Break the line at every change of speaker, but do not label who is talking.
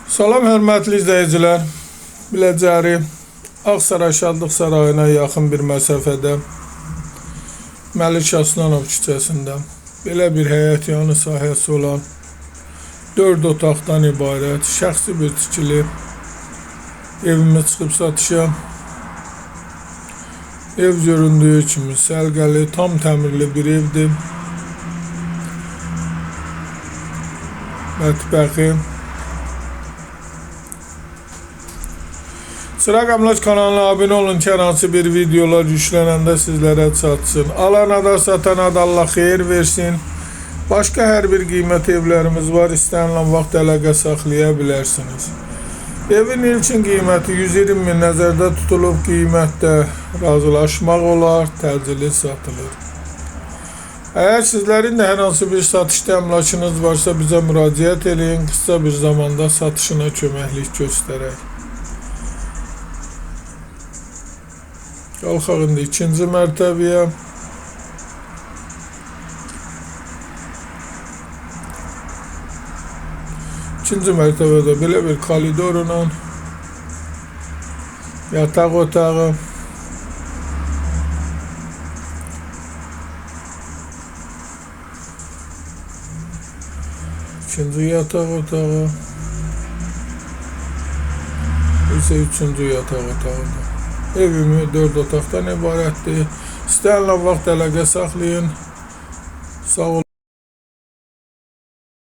Salam hörmətli izləyicilər. Biləcəri Ağsaray Şadlıq Sarayına yaxın bir məsafədə Məlik Aslanov küçəsində belə bir həyətyanı sahəsi olan 4 otaqdan ibarət şəxsi bir tikili evimiz çıxıb satışa. Ev göründüyü kimi səlqəli, tam təmirli bir evdir. Mətbəxi, Çıraq Əmlak kanalına abunə olun ki, hər hansı bir videolar yüklənəndə sizlərə çatsın. Alana da satana da Allah xeyir versin. Başqa hər bir qiymət evlərimiz var. İstənilən vaxt əlaqə saxlaya bilərsiniz. Evin ilkin qiyməti 120 min nəzərdə tutulub. Qiymətdə razılaşmaq olar, təcili satılır. Əgər sizlərin də hər hansı bir satışda əmlakınız varsa bizə müraciət edin. Qısa bir zamanda satışına köməklik göstərək. Qalxaq indi ikinci mərtəbəyə. İkinci mərtəbədə belə bir koridorla yataq otağı, ikinci yataq otağı, ise üçüncü yataq otağıdır. Evimi 4 otaqdan ibarətdir. İstənilən vaxt əlaqə saxlayın. Sağ olun.